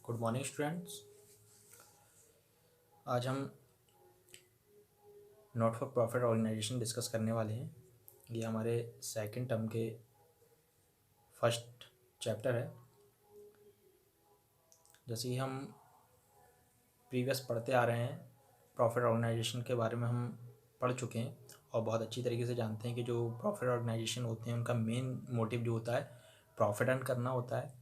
Good morning students. आज हम not for profit organisation discuss करने वाले हैं। ये हमारे सेकंड टर्म के फर्स्ट चैप्टर है। जैसे कि हम प्रीवियस पढ़ते आ रहे हैं, प्रॉफिट ऑर्गेनाइजेशन के बारे में हम पढ़ चुके हैं और बहुत अच्छी तरीके से जानते हैं कि जो प्रॉफिट ऑर्गेनाइजेशन होते हैं उनका मेन मोटिव जो होता है प्रॉफिट अर्न करना होता है।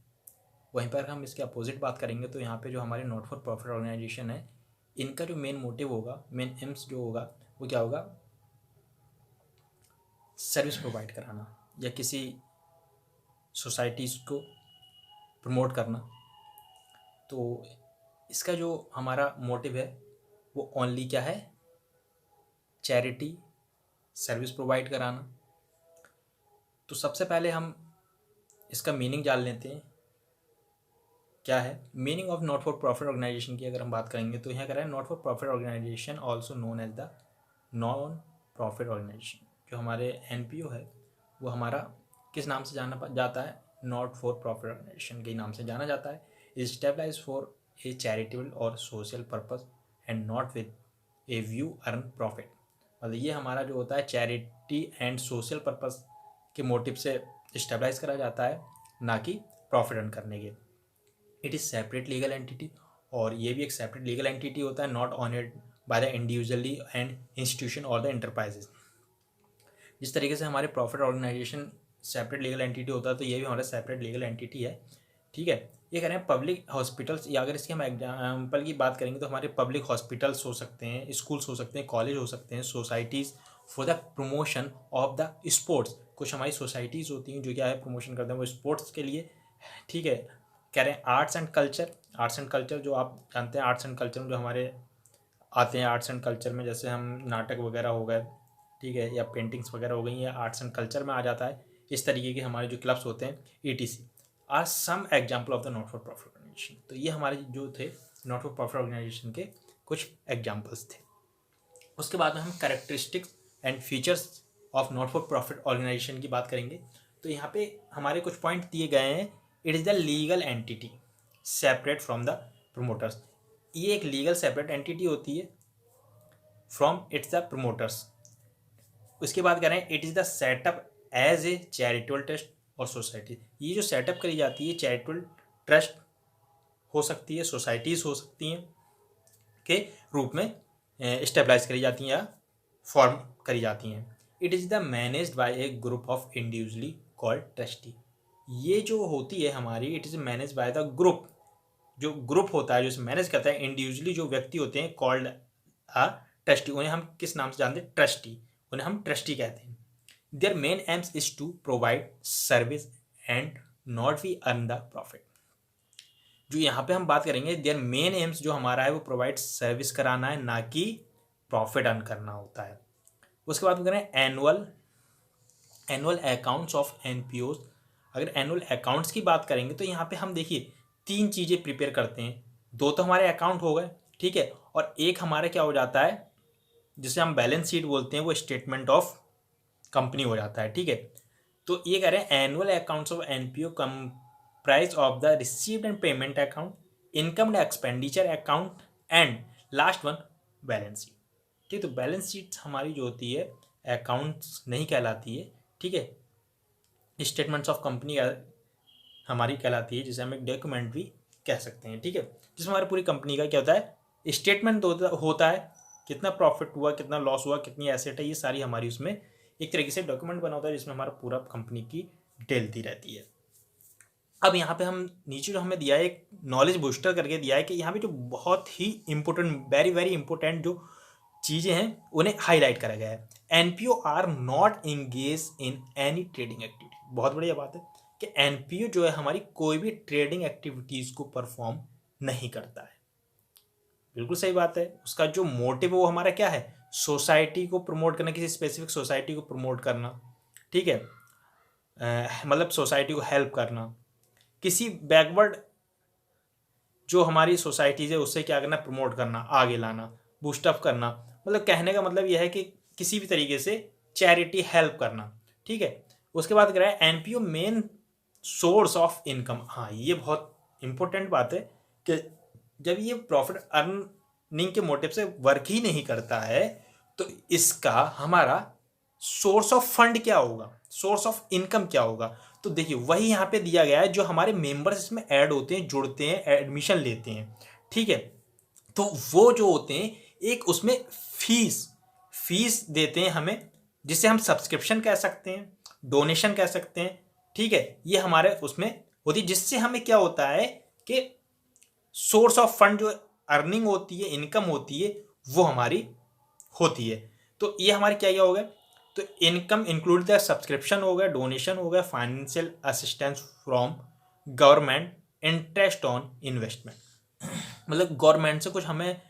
वहीं पर हम इसके अपोजिट बात करेंगे तो यहाँ पे जो हमारे नॉट फॉर प्रॉफिट ऑर्गेनाइजेशन है, इनका जो मेन मोटिव होगा, मेन एम्स जो होगा वो क्या होगा, सर्विस प्रोवाइड कराना या किसी सोसाइटीज़ को प्रमोट करना। तो इसका जो हमारा मोटिव है वो ओनली क्या है, चैरिटी सर्विस प्रोवाइड कराना। तो सबसे पहले हम इसका मीनिंग जान लेते हैं क्या है। Meaning of not for profit organisation की अगर हम बात करेंगे तो यहाँ कह रहा है not for profit organisation also known as the non profit organisation. जो हमारे एनपीओ है वो हमारा किस नाम से जाना जाता है, नॉट फॉर प्रॉफिट ऑर्गेनाइजेशन के नाम से जाना जाता है। Is stabilize for a charitable और social purpose and not with a view earn profit. मतलब ये हमारा जो होता है चैरिटी एंड सोशल पर्पस के मोटिव से स्टेबलाइज करा जाता है, ना कि प्रॉफिट अर्न करने के। It is separate legal entity, और ये भी एक सेपरेट लीगल एंटिटी होता है, not owned by the individually and institution और द एंटरप्राइजेज। जिस तरीके से हमारे profit organisation separate legal entity होता है तो ये भी हमारा सेपरेट लीगल एंटिटी है। ठीक है, ये कह रहे हैं पब्लिक हॉस्पिटल्स, या अगर इसकी हम एग्जाम्पल की बात करेंगे तो हमारे पब्लिक हॉस्पिटल्स हो सकते हैं, स्कूल्स हो सकते हैं, कॉलेज हो सकते हैं, societies for the promotion of the sports. कुछ हमारी सोसाइटीज़ होती हैं जो क्या है प्रमोशन करते हैं वो स्पोर्ट्स के लिए। ठीक है, कह रहे हैं arts and culture. Arts and culture जो आप जानते हैं, आर्ट्स एंड कल्चर में जो हमारे आते हैं, आर्ट्स एंड कल्चर में जैसे हम नाटक वगैरह हो गए, ठीक है, या पेंटिंग्स वगैरह हो गई, या आर्ट्स एंड कल्चर में आ जाता है। इस तरीके के हमारे जो क्लब्स होते हैं ETC are some example of the not for profit organisation. तो ये हमारे जो थे नॉट फॉर प्रॉफिट ऑर्गेनाइजेशन के कुछ एग्जाम्पल्स थे। उसके बाद में हम characteristics and features of not for profit organisation की बात करेंगे। तो यहाँ पे हमारे कुछ पॉइंट दिए गए हैं। It is the legal entity separate from the promoters. ये एक लीगल सेपरेट एंटिटी होती है फ्रॉम इट्स द प्रोमोटर्स। उसके बाद कह रहे हैं it is the setup as a charitable trust और सोसाइटी। ये जो सेटअप करी जाती है चैरिटेबल ट्रस्ट हो सकती है, सोसाइटीज़ हो सकती हैं के रूप में स्टेबलाइज करी जाती हैं या फॉर्म करी जाती हैं। It is the managed by A group of individually called trustee. ये जो होती है हमारी, it is manage by the group. जो ग्रुप होता है जो इसे मैनेज करता है, इंडिविजुअली जो व्यक्ति होते हैं कॉल्ड आ ट्रस्टी, उन्हें हम किस नाम से जानते हैं, ट्रस्टी। उन्हें हम ट्रस्टी कहते हैं। Their main aims is to provide service and not we earn the profit. जो यहाँ पे हम बात करेंगे, देयर मेन एम्स जो हमारा है वो प्रोवाइड सर्विस कराना है, ना कि प्रॉफिट अर्न करना होता है। उसके बाद हम करें एनुअल अकाउंट्स ऑफ एनपीओज। अगर एनुअल अकाउंट्स की बात करेंगे तो यहाँ पे हम देखिए तीन चीज़ें प्रिपेयर करते हैं। दो तो हमारे अकाउंट हो गए, ठीक है, और एक हमारा क्या हो जाता है जिसे हम बैलेंस शीट बोलते हैं, वो स्टेटमेंट ऑफ कंपनी हो जाता है। ठीक है, तो ये कह रहे हैं annual accounts of NPO comprise of the received and payment account, income and expenditure account and last one balance sheet. ठीक, तो बैलेंस शीट हमारी जो होती है अकाउंट्स नहीं कहलाती है। ठीक है, स्टेटमेंट्स ऑफ कंपनी हमारी कहलाती है, जिसे हम एक डॉक्यूमेंट भी कह सकते हैं। ठीक है, जिसमें हमारी पूरी कंपनी का क्या होता है स्टेटमेंट होता है, कितना प्रॉफिट हुआ, कितना लॉस हुआ, कितनी एसेट है, ये सारी हमारी उसमें एक तरीके से डॉक्यूमेंट बना होता है जिसमें हमारा पूरा कंपनी की डिटेल दी रहती है। अब यहाँ पे हम नीचे जो हमें दिया है एक नॉलेज बूस्टर करके दिया है कि यहाँ पे जो बहुत ही इंपॉर्टेंट, वेरी वेरी इंपॉर्टेंट जो चीज़ें हैं उन्हें हाईलाइट करा गया है। NPO are not engage in any trading activity. बहुत बढ़िया बात है कि एनपीओ जो है हमारी कोई भी ट्रेडिंग एक्टिविटीज़ को परफॉर्म नहीं करता है। बिल्कुल सही बात है। उसका जो मोटिव है वो हमारा क्या है, सोसाइटी को प्रमोट करना, किसी स्पेसिफिक सोसाइटी को प्रमोट करना। ठीक है, मतलब सोसाइटी को हेल्प करना, किसी बैकवर्ड जो हमारी सोसाइटीज़ है उससे क्या करना, प्रमोट करना, आगे लाना, बूस्टअप करना। मतलब कहने का मतलब यह है कि किसी भी तरीके से चैरिटी हेल्प करना। ठीक है, उसके बाद कह रहा है NPO main source of income. हाँ, ये बहुत इंपॉर्टेंट बात है कि जब ये प्रॉफिट अर्निंग के मोटिव से वर्क ही नहीं करता है तो इसका हमारा सोर्स ऑफ फंड क्या होगा, सोर्स ऑफ इनकम क्या होगा। तो देखिए वही यहाँ पे दिया गया है, जो हमारे मेंबर्स इसमें ऐड होते हैं, जुड़ते हैं, एडमिशन लेते हैं, ठीक है। तो वो जो होते हैं एक उसमें फीस फीस देते हैं हमें, जिसे हम सब्सक्रिप्शन कह सकते हैं, डोनेशन कह सकते हैं, ठीक है। ये हमारे उसमें होती है, जिससे हमें क्या होता है कि सोर्स ऑफ फंड जो अर्निंग होती है, इनकम होती है, वो हमारी होती है। तो ये हमारे क्या क्या हो गया, तो इनकम इंक्लूड द सब्सक्रिप्शन हो गया, डोनेशन हो गया, financial assistance from government, interest on investment, मतलब गवर्नमेंट से कुछ हमें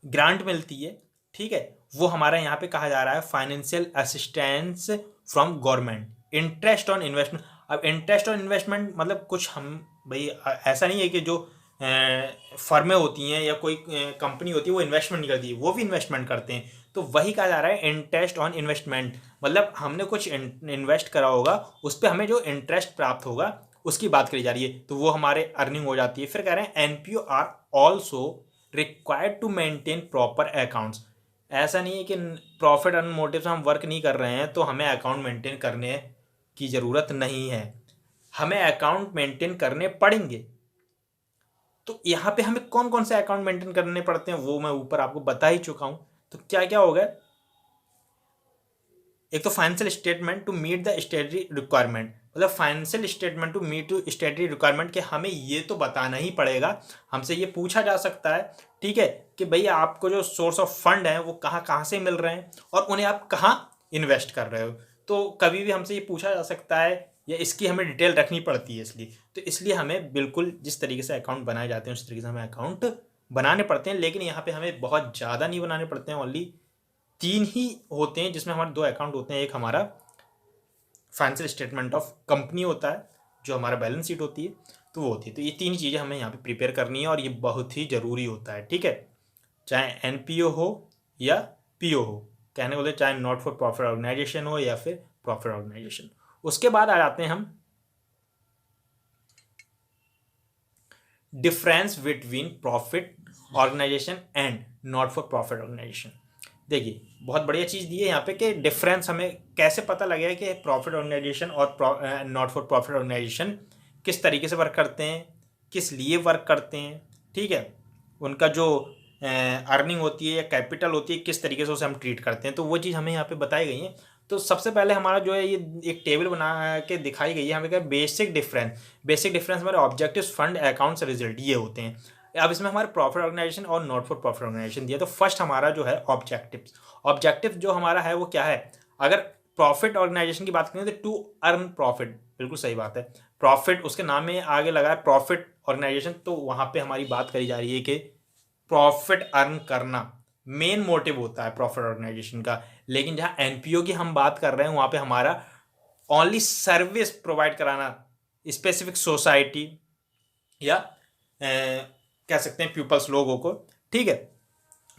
ग्रांट मिलती है, ठीक है, वो हमारा यहाँ पे कहा जा रहा है financial assistance from government, interest on investment. अब इंटरेस्ट ऑन इन्वेस्टमेंट मतलब कुछ हम भाई ऐसा नहीं है कि जो फर्में होती हैं या कोई कंपनी होती है वो इन्वेस्टमेंट नहीं करती है, वो भी इन्वेस्टमेंट करते हैं। तो वही कहा जा रहा है इंटरेस्ट ऑन इन्वेस्टमेंट, मतलब हमने कुछ इन्वेस्ट करा होगा, उस पर हमें जो इंटरेस्ट प्राप्त होगा उसकी बात करी जा रही है, तो वो हमारे अर्निंग हो जाती है। फिर कह रहे हैं NPO are also required to maintain proper accounts. ऐसा नहीं है कि प्रॉफिट अर्न मोटिव से हम वर्क नहीं कर रहे हैं तो हमें अकाउंट मेंटेन करने की ज़रूरत नहीं है, हमें अकाउंट मेंटेन करने पड़ेंगे। तो यहाँ पे हमें कौन कौन से अकाउंट मेंटेन करने पड़ते हैं वो मैं ऊपर आपको बता ही चुका हूँ। तो क्या क्या होगा, एक तो financial statement to meet the statutory requirement, मतलब financial statement to meet to statutory requirement के हमें ये तो बताना ही पड़ेगा, हमसे ये पूछा जा सकता है, ठीक है, कि भैया आपको जो सोर्स ऑफ फंड है वो कहाँ कहाँ से मिल रहे हैं और उन्हें आप कहाँ इन्वेस्ट कर रहे हो। तो कभी भी हमसे ये पूछा जा सकता है या इसकी हमें डिटेल रखनी पड़ती है, इसलिए हमें बिल्कुल जिस तरीके से अकाउंट बनाए जाते हैं उस तरीके से हमें अकाउंट बनाने पड़ते हैं। लेकिन यहाँ पे हमें बहुत ज़्यादा नहीं बनाने पड़ते हैं, ओनली 3 ही होते हैं जिसमें हमारे 2 अकाउंट होते हैं। एक हमारा फाइनेंशियल स्टेटमेंट ऑफ कंपनी होता है जो हमारा बैलेंस शीट होती है, तो वो होती है। तो ये 3 चीज़ें हमें यहाँ पे प्रिपेयर करनी है और ये बहुत ही ज़रूरी होता है, ठीक है, चाहे एनपीओ हो या पीओ हो, कहने बोले चाहे नॉट फॉर प्रॉफिट ऑर्गेनाइजेशन हो या फिर प्रॉफिट ऑर्गेनाइजेशन। उसके बाद आ जाते हैं हम difference between profit organisation and not for profit organisation. देखिए बहुत बढ़िया चीज़ दी है यहाँ पे कि डिफरेंस हमें कैसे पता लगेगा कि प्रॉफिट ऑर्गेनाइजेशन और नॉट फॉर प्रॉफिट ऑर्गेनाइजेशन किस तरीके से वर्क करते हैं, किस लिए वर्क करते हैं, ठीक है, उनका जो अर्निंग होती है या कैपिटल होती है किस तरीके से उसे हम ट्रीट करते हैं, तो वो चीज़ हमें यहाँ पे बताई गई है। तो सबसे पहले हमारा जो है ये एक टेबल बना के दिखाई गई है हमें, क्या बेसिक डिफरेंस हमारे ऑब्जेक्टिव फंड अकाउंट्स रिजल्ट ये होते हैं। अब इसमें हमारे प्रॉफिट ऑर्गेनाइजेशन और नॉट फॉर प्रॉफिट ऑर्गेनाइजेशन दिया। तो फर्स्ट हमारा जो है ऑब्जेक्टिव जो हमारा है वो क्या है, अगर प्रॉफिट ऑर्गेनाइजेशन की बात करें तो टू अर्न प्रॉफिट, बिल्कुल सही बात है, प्रॉफिट उसके नाम में आगे लगा है प्रॉफिट ऑर्गेनाइजेशन, तो वहाँ पे हमारी बात करी जा रही है कि प्रॉफिट अर्न करना मेन मोटिव होता है प्रॉफिट ऑर्गेनाइजेशन का। लेकिन जहाँ एनपीओ की हम बात कर रहे हैं वहाँ पे हमारा ओनली सर्विस प्रोवाइड कराना स्पेसिफिक सोसाइटी या कह सकते हैं पीपल्स लोगों को, ठीक है।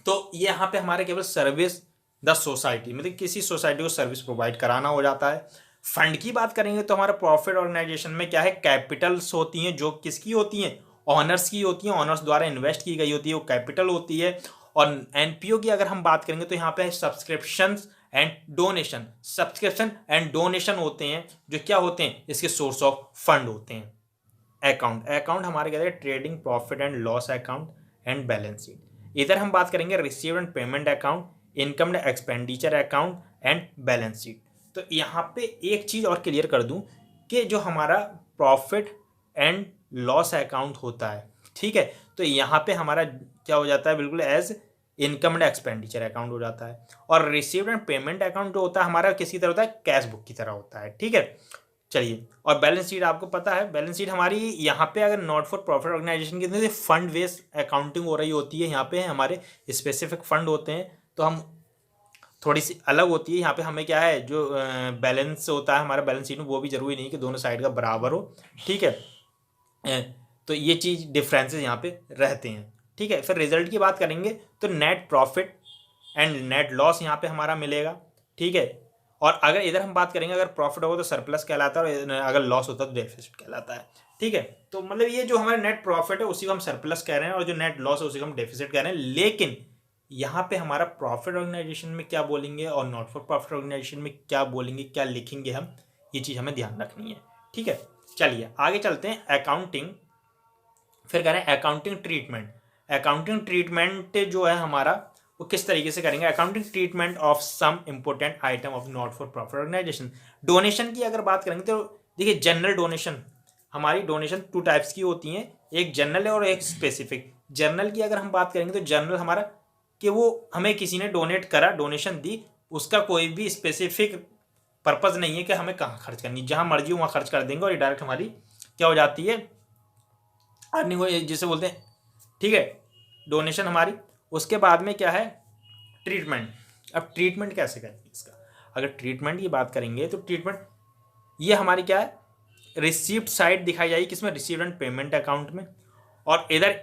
तो ये यहाँ पे हमारे केवल सर्विस द सोसाइटी, मतलब किसी सोसाइटी को सर्विस प्रोवाइड कराना हो जाता है। फंड की बात करेंगे तो हमारा प्रॉफिट ऑर्गेनाइजेशन में क्या है, कैपिटल्स होती हैं जो किसकी होती हैं, ऑनर्स की होती हैं, ऑनर्स द्वारा इन्वेस्ट की गई होती है, वो कैपिटल होती है। और एनपीओ की अगर हम बात करेंगे तो यहाँ पे सब्सक्रिप्शन एंड डोनेशन होते हैं, जो क्या होते हैं, इसके सोर्स ऑफ फंड होते हैं। अकाउंट हमारे कहते हैं trading profit and loss account and balance sheet. इधर हम बात करेंगे receive and payment account, income and expenditure account and balance sheet. तो यहाँ पे एक चीज़ और क्लियर कर दूं कि जो हमारा प्रॉफिट एंड लॉस अकाउंट होता है, ठीक है, तो यहाँ पे हमारा क्या हो जाता है, बिल्कुल as income and expenditure account हो जाता है। और रिसीव एंड पेमेंट अकाउंट जो होता है हमारा किसी तरह होता है, कैश बुक की तरह होता है, ठीक है। चलिए, और बैलेंस शीट आपको पता है, बैलेंस शीट हमारी यहाँ पे अगर नॉट फॉर प्रॉफिट ऑर्गेनाइजेशन की तो फंड बेस्ड अकाउंटिंग हो रही होती है, यहाँ पे हमारे स्पेसिफिक फंड होते हैं तो हम थोड़ी सी अलग होती है। यहाँ पे हमें क्या है, जो बैलेंस होता है हमारा बैलेंस शीट में, वो भी जरूरी नहीं कि दोनों साइड का बराबर हो, ठीक है। तो ये चीज़ डिफरेंसेस यहाँ पे रहते हैं, ठीक है। फिर रिजल्ट की बात करेंगे तो net profit and net loss यहाँ पे हमारा मिलेगा, ठीक है। और अगर इधर हम बात करेंगे, अगर प्रॉफिट होगा तो सरप्लस कहलाता है और अगर लॉस होता है तो डेफिसिट कहलाता है, ठीक है। तो मतलब ये जो हमारा नेट प्रॉफिट है उसी को हम सरप्लस कह रहे हैं और जो नेट लॉस है उसी को हम डेफिसिट कह रहे हैं। लेकिन यहाँ पे हमारा प्रॉफिट ऑर्गेनाइजेशन में क्या बोलेंगे और नॉट फॉर प्रॉफिट ऑर्गेनाइजेशन में क्या बोलेंगे, क्या लिखेंगे हम, ये चीज़ हमें ध्यान रखनी है। ठीक है, चलिए आगे चलते हैं। अकाउंटिंग, फिर कह रहे हैं अकाउंटिंग ट्रीटमेंट। अकाउंटिंग ट्रीटमेंट जो है हमारा वो किस तरीके से करेंगे। Accounting treatment of some important item of not for profit organisation. Donation की अगर बात करेंगे तो देखिए जनरल डोनेशन, हमारी डोनेशन 2 टाइप्स की होती हैं, एक जनरल है और एक स्पेसिफिक। जनरल की अगर हम बात करेंगे तो जनरल हमारा कि वो हमें किसी ने डोनेट करा, डोनेशन दी, उसका कोई भी स्पेसिफिक पर्पज़ नहीं है कि हमें कहाँ खर्च करनी, जहाँ मर्जी वहाँ खर्च कर देंगे और ये डायरेक्ट हमारी क्या हो जाती है, अर्निंग हो, जिसे बोलते हैं। ठीक है, डोनेशन हमारी। उसके बाद में क्या है, ट्रीटमेंट। अब ट्रीटमेंट कैसे करेंगे इसका, अगर ट्रीटमेंट की बात करेंगे तो ट्रीटमेंट ये हमारी क्या है, रिसीप्ट साइड दिखाई जाएगी किसमें, रिसीव्ड एंड पेमेंट अकाउंट में, और इधर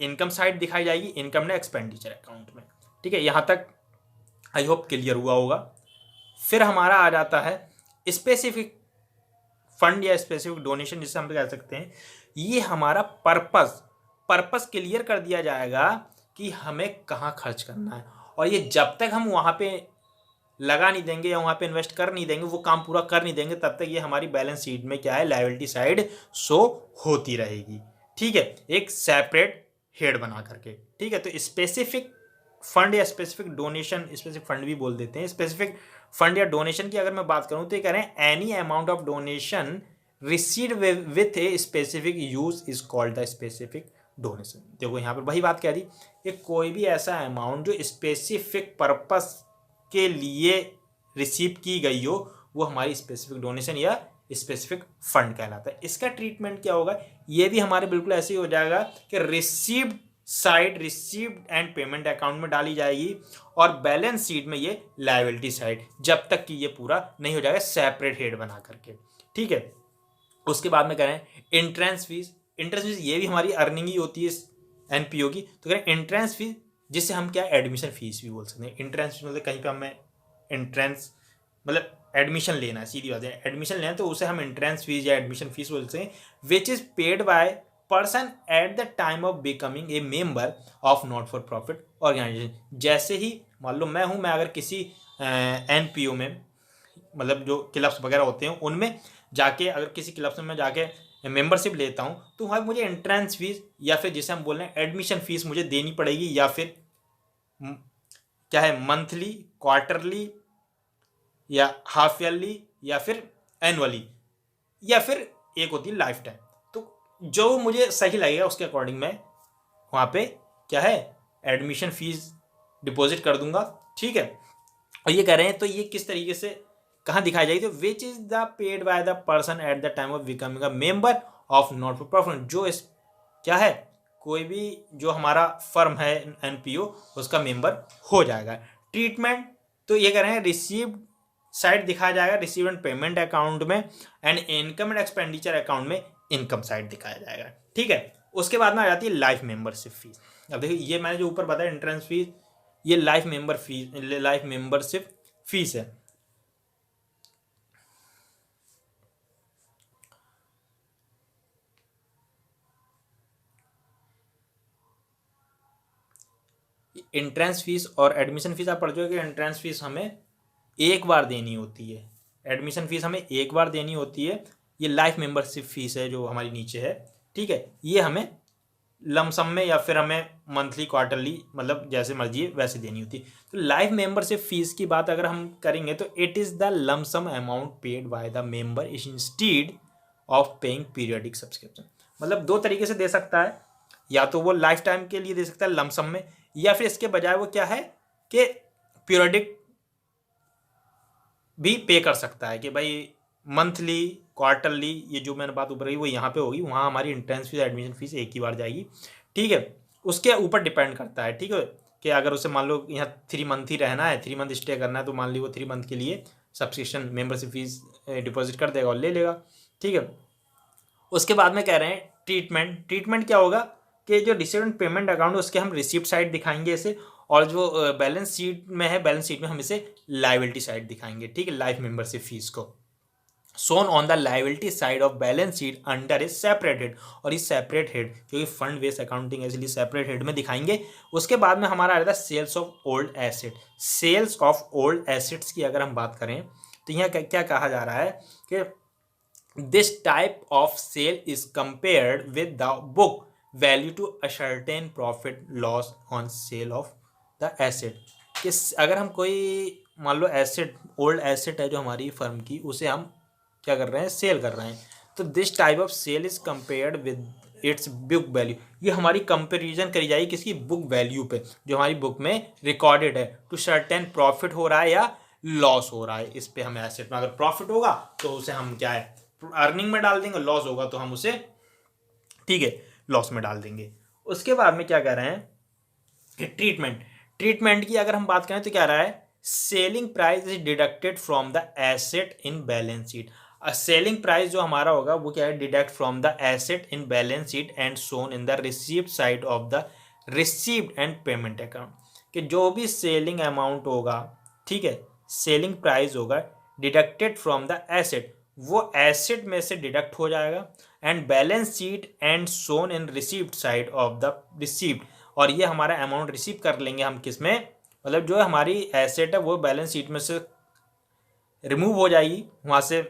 इनकम साइड दिखाई जाएगी इनकम एंड एक्सपेंडिचर अकाउंट में। ठीक है, यहाँ तक आई होप क्लियर हुआ होगा। फिर हमारा आ जाता है स्पेसिफिक फंड या स्पेसिफिक डोनेशन, जिसे हम कह सकते हैं। ये हमारा पर्पस क्लियर कर दिया जाएगा कि हमें कहाँ खर्च करना है, और ये जब तक हम वहाँ पे लगा नहीं देंगे या वहाँ पे इन्वेस्ट कर नहीं देंगे, वो काम पूरा कर नहीं देंगे, तब तक ये हमारी बैलेंस शीट में क्या है, लायबिलिटी साइड शो होती रहेगी। ठीक है, एक सेपरेट हेड बना करके। ठीक है, तो स्पेसिफिक फंड या स्पेसिफिक डोनेशन, स्पेसिफिक फंड भी बोल देते हैं, स्पेसिफिक फंड या डोनेशन की अगर मैं बात करूं तो ये कह रहे हैं any amount of donation received with a specific use is called the specific donation. देखो यहाँ पर वही बात कह रही, कि कोई भी ऐसा अमाउंट जो स्पेसिफिक पर्पस के लिए रिसीव की गई हो वो हमारी स्पेसिफिक डोनेशन या स्पेसिफिक फंड कहलाता है। इसका ट्रीटमेंट क्या होगा, ये भी हमारे बिल्कुल ऐसे ही हो जाएगा कि received side received and payment account में डाली जाएगी, और बैलेंस शीट में ये लायबिलिटी साइड, जब तक कि ये पूरा नहीं हो जाएगा सेपरेट हेड बना करके। ठीक है, उसके बाद में कह रहे हैं एंट्रेंस फीस। एंट्रेंस फीस ये भी हमारी अर्निंग ही होती है एनपीओ की। तो कह रहे हैं एंट्रेंस फीस, जिससे हम क्या एडमिशन फीस भी बोल सकते हैं। एंट्रेंस फीस मतलब कहीं पे हमें एंट्रेंस मतलब एडमिशन लेना है, सीधी बात है, एडमिशन लेना, तो उसे हम एंट्रेंस फीस या एडमिशन फीस बोलते हैं, which is paid by person at the time of becoming a member of not for profit organisation. जैसे ही मान लो मैं हूँ, मैं अगर किसी एनपीओ में, मतलब जो क्लब्स वगैरह होते हैं उनमें जाके, अगर किसी क्लब्स में मैं जाके मेंबरशिप लेता हूँ, तो वहाँ मुझे एंट्रेंस फीस या फिर जिसे हम बोल रहे हैं एडमिशन फीस मुझे देनी पड़ेगी, या फिर क्या है, मंथली, क्वार्टरली, या हाफ ईयरली, या फिर एनुअली, या फिर एक होती है लाइफ टाइम। तो जो मुझे सही लगेगा उसके अकॉर्डिंग मैं वहाँ पे क्या है, एडमिशन फीस डिपॉजिट कर दूंगा। ठीक है, और ये कह रहे हैं तो ये किस तरीके से कहाँ दिखाई जाएगी, तो which is the paid by the person at the time of becoming a member of not for profit. जो इस क्या है, कोई भी जो हमारा फर्म है एनपीओ उसका मेंबर हो जाएगा। ट्रीटमेंट तो ये कह रहे हैं रिसीव्ड साइड दिखाया जाएगा रिसीव एंड पेमेंट अकाउंट में, and income and expenditure account में इनकम साइड दिखाया जाएगा। ठीक है, उसके बाद में आ जाती है लाइफ मेंबरशिप फीस। अब देखिए ये मैंने जो ऊपर बताया एंट्रेंस फीस, ये लाइफ मेंबरशिप फीस है। एंट्रेंस फीस और एडमिशन फीस आप पढ़ चुके कि एंट्रेंस फीस हमें एक बार देनी होती है, एडमिशन फीस हमें एक बार देनी होती है। ये लाइफ मेंबरशिप फीस है जो हमारी नीचे है। ठीक है, ये हमें लमसम में या फिर हमें मंथली, क्वार्टरली, मतलब जैसे मर्जी है वैसे देनी होती है। तो लाइफ मेंबरशिप फीस की बात अगर हम करेंगे तो it is the lump sum amount paid by the member instead of paying periodic subscription. मतलब 2 तरीके से दे सकता है, या तो वो लाइफ टाइम के लिए दे सकता है लमसम में, या फिर इसके बजाय वो क्या है कि पीरियडिक भी पे कर सकता है, कि भाई मंथली, क्वार्टरली, ये जो मैंने बात ऊपर रही वो यहाँ पे होगी, वहाँ हमारी एंट्रेंस फीस एडमिशन फीस एक ही बार जाएगी। ठीक है, उसके ऊपर डिपेंड करता है। ठीक है, कि अगर उसे मान लो यहाँ 3 मंथ ही रहना है, 3 मंथ स्टे करना है, तो मान ली वो 3 मंथ के लिए सब्सक्रिप्शन मेंबरशिप फीस डिपॉजिट कर देगा और ले लेगा। ठीक है, उसके बाद में कह रहे हैं ट्रीटमेंट क्या होगा कि जो रिसीव एंड पेमेंट अकाउंट है उसके हम रिसिप्ट साइड दिखाएंगे इसे, और जो बैलेंस शीट में है, बैलेंस शीट में हम इसे लायबिलिटी साइड दिखाएंगे। ठीक है, लाइफ मेंबरशिप फीस को। Shown on the liability side of balance sheet under a separate head, और इस सेपरेट हेड क्योंकि फंड बेस्ड अकाउंटिंग है इसलिए सेपरेट हेड में दिखाएंगे। उसके बाद में हमारा आ जाता है sales of old asset. Sales of old assets की अगर हम बात करें तो यहाँ क्या कहा जा रहा है कि this type of sale is compared with the book value to ascertain profit loss on sale of the asset. कि अगर हम कोई मान लो एसेट ओल्ड एसेट है जो हमारी फर्म की, उसे हम क्या कर रहे हैं, सेल कर रहे हैं, तो this type of sale is compared with its book value. ये हमारी कंपेरिजन करी जाएगी किसकी, बुक वैल्यू पे, जो हमारी बुक में रिकॉर्डेड है, टू सर्टेन प्रॉफिट हो रहा है या लॉस हो रहा है इस पे। हमें एसेट में अगर प्रॉफिट होगा तो उसे हम क्या है अर्निंग में डाल देंगे, लॉस होगा तो हम उसे ठीक है लॉस में डाल देंगे। उसके बाद में क्या कह रहे हैं कि ट्रीटमेंट की अगर हम बात करें तो क्या रहा है, selling price is deducted from the asset in balance sheet. Selling price जो हमारा होगा वो क्या है, deduct from the asset in balance sheet and shown in the received side of the received and payment account. कि जो भी selling amount होगा, ठीक है, सेलिंग प्राइस होगा डिडक्टेड फ्रॉम द एसेट, वो एसेट में से डिडक्ट हो जाएगा and balance sheet and shown in received side of the received. और ये हमारा अमाउंट रिसीव कर लेंगे हम किस में, मतलब जो हमारी एसेट है वो बैलेंस शीट में से रिमूव हो जाएगी, वहाँ से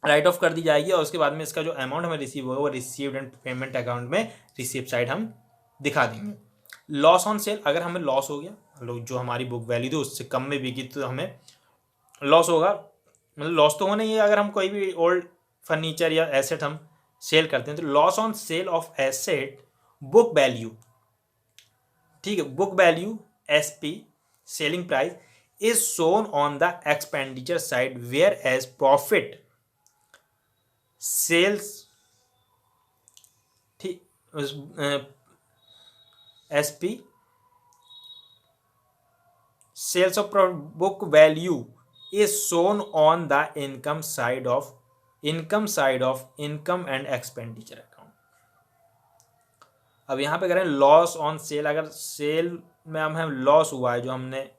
राइट ऑफ कर दी जाएगी, और उसके बाद में इसका जो अमाउंट हमें रिसीव होगा वो रिसीव्ड एंड पेमेंट अकाउंट में रिसीव साइड हम दिखा देंगे। लॉस ऑन सेल, अगर हमें लॉस हो गया, जो हमारी बुक वैल्यू थी उससे कम में बिकी तो हमें लॉस होगा, मतलब लॉस तो होना ही है अगर हम कोई भी ओल्ड फर्नीचर या एसेट हम सेल करते हैं। तो loss on sale of asset book value, ठीक है, book value SP selling price is shown on the expenditure side whereas profit sales, ठीक, SP sales of book value is shown on the income side of income and expenditure account. अब यहाँ पे करें loss on sale, अगर sale में हमें loss हुआ है, जो हमने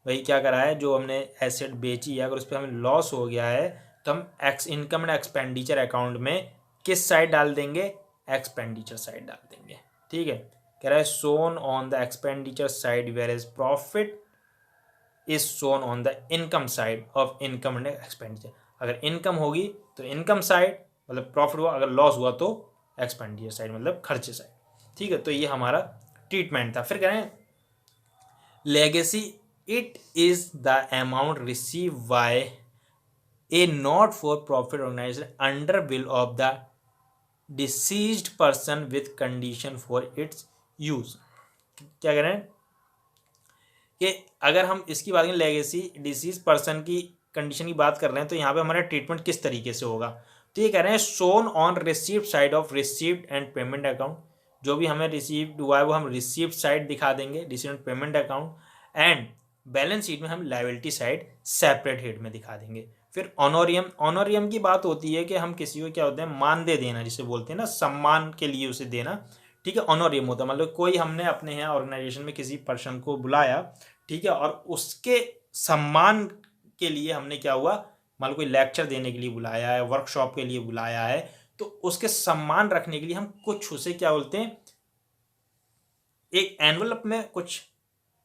वही क्या करा है, जो हमने एसेट बेची है, अगर उस पर हमें लॉस हो गया है तो हम इनकम एंड एक्सपेंडिचर अकाउंट में किस साइड डाल देंगे, एक्सपेंडिचर साइड डाल देंगे। ठीक है, कह रहा है shown on the expenditure side whereas profit is shown on the income side of income and expenditure. अगर इनकम होगी तो इनकम साइड मतलब प्रॉफिट हुआ, अगर लॉस हुआ तो एक्सपेंडिचर साइड मतलब खर्चे साइड। ठीक है, तो ये हमारा ट्रीटमेंट था। फिर कह रहे हैं legacy, it is the amount receive by a not for profit organisation under bill of the deceased person with condition for its use. क्या कह रहे हैं कि अगर हम इसकी बात करें लेगेसी डिसीज पर्सन की कंडीशन की बात कर रहे हैं तो यहाँ पे हमारा ट्रीटमेंट किस तरीके से होगा, तो ये कह रहे हैं shown on received side of received and payment account. जो भी हमें रिसीव्ड हुआ है वो हम रिसीव्ड साइड दिखा देंगे, received and payment account, and balance sheet में हम लायबिलिटी साइड सेपरेट हेड में दिखा देंगे। फिर ऑनोरियम, ऑनोरियम की बात होती है कि हम किसी को क्या होते हैं मानदेय देना, जिसे बोलते हैं ना, सम्मान के लिए उसे देना। ठीक है, ऑनोरियम होता है मतलब कोई हमने अपने यहाँ ऑर्गेनाइजेशन में किसी पर्सन को बुलाया, ठीक है, और उसके सम्मान के लिए हमने क्या हुआ, मान लो कोई लेक्चर देने के लिए बुलाया है, वर्कशॉप के लिए बुलाया है, तो उसके सम्मान रखने के लिए हम कुछ उसे क्या बोलते हैं, एक एनवलप में कुछ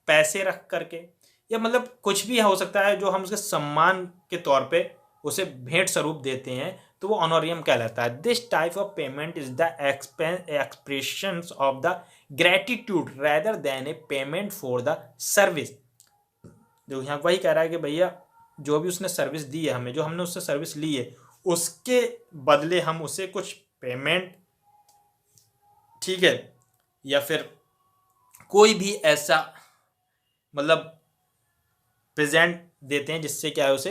पैसे रख करके, या मतलब कुछ भी हो सकता है जो हम उसके सम्मान के तौर पे उसे भेंट स्वरूप देते हैं, तो वो ऑनोरियम कहलाता है। This type of payment is the expression of the gratitude rather than A payment for the service. जो यहाँ वही कह रहा है कि भैया जो भी उसने सर्विस दी है हमें, जो हमने उससे सर्विस ली है उसके बदले हम उसे कुछ पेमेंट, ठीक है, या फिर कोई भी ऐसा मतलब प्रेजेंट देते हैं जिससे क्या है उसे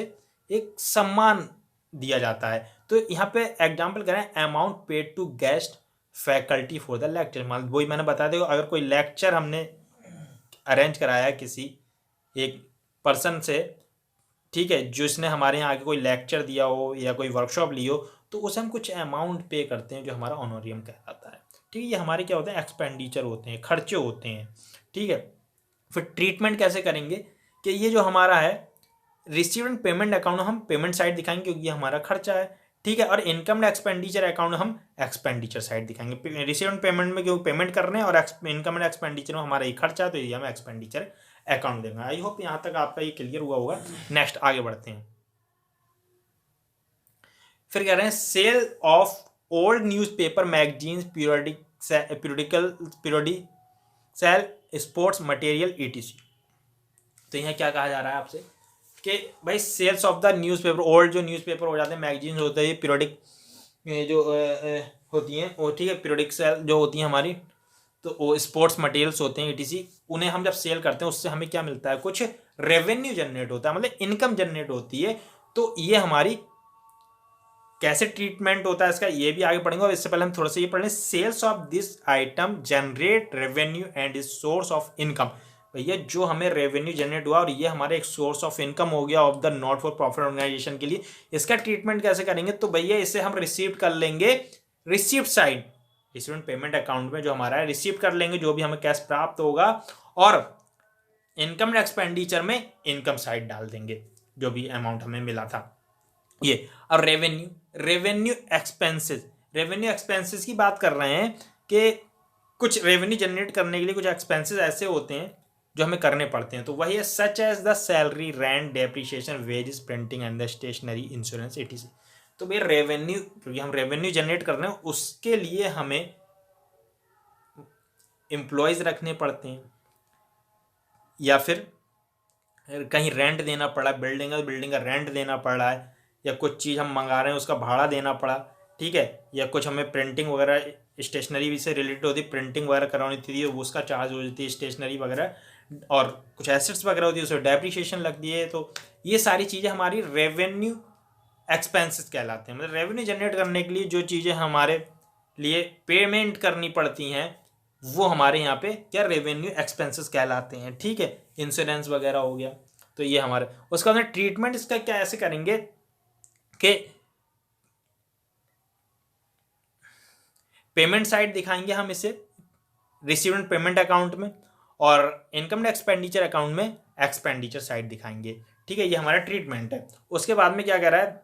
एक सम्मान दिया जाता है। तो यहाँ पे एग्जाम्पल करें amount paid to guest faculty for the lecture, मतलब वही मैंने बता दिया, अगर कोई लेक्चर हमने अरेंज कराया किसी एक पर्सन से, ठीक है, जिसने हमारे यहाँ आके कोई लेक्चर दिया हो या कोई वर्कशॉप ली हो, तो उसे हम कुछ अमाउंट पे करते हैं जो हमारा ऑनोरियम कहलाता है। ठीक है, ये हमारे क्या होते हैं, एक्सपेंडिचर होते हैं, खर्चे होते हैं। ठीक है, फिर ट्रीटमेंट कैसे करेंगे कि ये जो हमारा है रिसीव्ड एंड पेमेंट अकाउंट हम पेमेंट साइड दिखाएंगे क्योंकि ये हमारा खर्चा है, ठीक है। और इनकम एंड एक्सपेंडिचर अकाउंट हम एक्सपेंडिचर साइड दिखाएंगे। रिसीव एंड पेमेंट में क्योंकि पेमेंट कर रहे हैं और इनकम एंड एक्सपेंडिचर में हमारा ये खर्चा है, तो ये हम एक्सपेंडिचर अकाउंट देंगे। आई होप यहाँ तक आपका ये क्लियर हुआ होगा। नेक्स्ट आगे बढ़ते हैं। फिर कह रहे हैं sale of old newspaper, magazines, periodical sale, sports material ETC. तो यहाँ क्या कहा जा रहा है आपसे कि भाई sales of the newspaper, old जो न्यूज़पेपर हो जाते हैं, मैगजीन्स होते हैं, पीरियडिक जो होती हैं वो, ठीक है, पीरियडिक सेल जो होती हैं हमारी, तो वो स्पोर्ट्स मटेरियल्स होते हैं ईटीसी, उन्हें हम जब सेल करते हैं उससे हमें क्या मिलता है, कुछ रेवेन्यू जनरेट होता है, मतलब इनकम जनरेट होती है। तो ये हमारी कैसे ट्रीटमेंट होता है इसका, ये भी आगे पढ़ेंगे। और इससे पहले हम थोड़ा सा ये पढ़ लें, sales of this item generate revenue and is source of income. भैया जो हमें रेवेन्यू जनरेट हुआ और ये हमारे एक सोर्स ऑफ इनकम हो गया of the not for profit organisation के लिए, इसका ट्रीटमेंट कैसे करेंगे, तो भैया इसे हम रिसीव कर लेंगे receipt side, receive and payment account में जो हमारा है रिसीव कर लेंगे जो भी हमें कैश प्राप्त होगा, और इनकम एंड एक्सपेंडिचर में इनकम साइड डाल देंगे जो भी अमाउंट हमें मिला था ये। और रेवेन्यू एक्सपेंसेस की बात कर रहे हैं कि कुछ रेवेन्यू जनरेट करने के लिए कुछ एक्सपेंसेस ऐसे होते हैं जो हमें करने पड़ते हैं, तो वही है such as the salary, rent, depreciation, wages, printing and the stationery, insurance, ETC. तो भाई रेवेन्यू, क्योंकि हम रेवेन्यू जनरेट कर रहे हैं उसके लिए हमें एम्प्लॉयज रखने पड़ते हैं, या फिर कहीं रेंट देना पड़ा, बिल्डिंग का रेंट देना पड़ रहा है, या कुछ चीज़ हम मंगा रहे हैं उसका भाड़ा देना पड़ा, ठीक है, या कुछ हमें प्रिंटिंग वगैरह स्टेशनरी भी से रिलेटेड होती है, प्रिंटिंग वगैरह करानी थी वो उसका चार्ज हो जाती है, स्टेशनरी वगैरह, और कुछ एसेट्स वगैरह होती है उसमें डेप्रिसिएशन लगती है। तो ये सारी चीज़ें हमारी रेवेन्यू एक्सपेंसेस कहलाते हैं। मतलब रेवेन्यू जनरेट करने के लिए जो चीज़ें हमारे लिए पेमेंट करनी पड़ती हैं वो हमारे यहाँ पे क्या रेवेन्यू एक्सपेंसेस कहलाते हैं, ठीक है। इंश्योरेंस वगैरह हो गया, तो ये हमारे, उसका हमने ट्रीटमेंट इसका क्या ऐसे करेंगे कि पेमेंट साइड दिखाएंगे हम इसे रिसीव एंड पेमेंट अकाउंट में, और इनकम एंड एक्सपेंडिचर अकाउंट में एक्सपेंडिचर साइड दिखाएंगे, ठीक है। ये हमारा ट्रीटमेंट है। उसके बाद में क्या कह रहा है,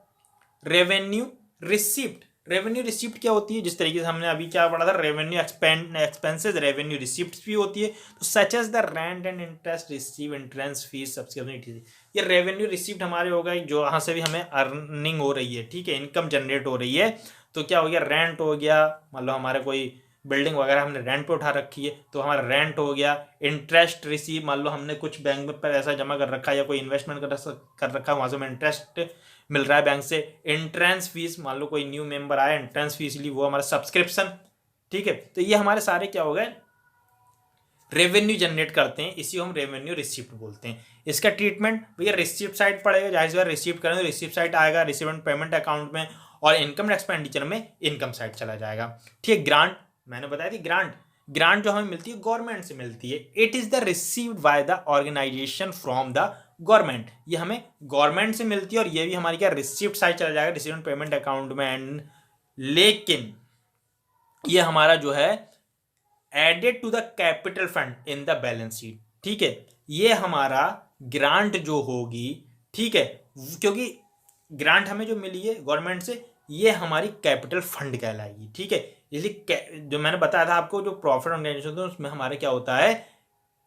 रेवेन्यू रिसिप्ट। रेवेन्यू रिसिप्ट क्या होती है, जिस तरीके से हमने अभी क्या पढ़ा था, रेवेन्यू एक्सपेंसेस, रेवेन्यू रिसिप्ट भी होती है, तो such as the rent and interest receive, entrance fees, subscription, ये रेवेन्यू रिसिप्ट हमारे हो गए जो वहाँ से भी हमें अर्निंग हो रही है, ठीक है, इनकम जनरेट हो रही है। तो क्या हो गया, रेंट हो गया, मतलब हमारे कोई बिल्डिंग वगैरह हमने रेंट पे उठा रखी है तो हमारा रेंट हो गया। इंटरेस्ट रिसीव, मान लो हमने कुछ बैंक में पैसा जमा कर रखा है या कोई इन्वेस्टमेंट कर रखा है, वहाँ से हमें इंटरेस्ट मिल रहा है बैंक से। एंट्रेंस फीस, मान लो कोई न्यू मेंबर आया, एंट्रेंस फीस ली, वो हमारा सब्सक्रिप्शन, ठीक है। तो ये हमारे सारे क्या हो गए, रेवेन्यू जनरेट करते हैं, इसी को हम रेवेन्यू रिसिप्ट बोलते हैं। इसका ट्रीटमेंट भैया रिसिप्ट साइड पड़ेगा, जाहिर सी बात रिसिप्ट करें तो रिसिप्ट साइड आएगा रिसीव एंड पेमेंट अकाउंट में, और इनकम एक्सपेंडिचर में इनकम साइड चला जाएगा, ठीक। ग्रांट, मैंने बताया थी ग्रांट जो हमें मिलती है गवर्नमेंट से मिलती है। It is the received by the organisation from the government, ये हमें गवर्नमेंट से मिलती है, और ये भी हमारी क्या रिसिप्ट साइड चला जाएगा रिसीव एंड पेमेंट अकाउंट में। एंड लेकिन ये हमारा जो है added to the capital fund in the balance sheet, ठीक है। ये हमारा ग्रांट जो होगी, ठीक है, क्योंकि ग्रांट हमें जो मिली है गवर्नमेंट से, ये हमारी कैपिटल फंड कहलाएगी, ठीक है। इसलिए जो मैंने बताया था आपको, जो प्रॉफिट ऑर्गेनाइजेशन होता है उसमें हमारे क्या होता है,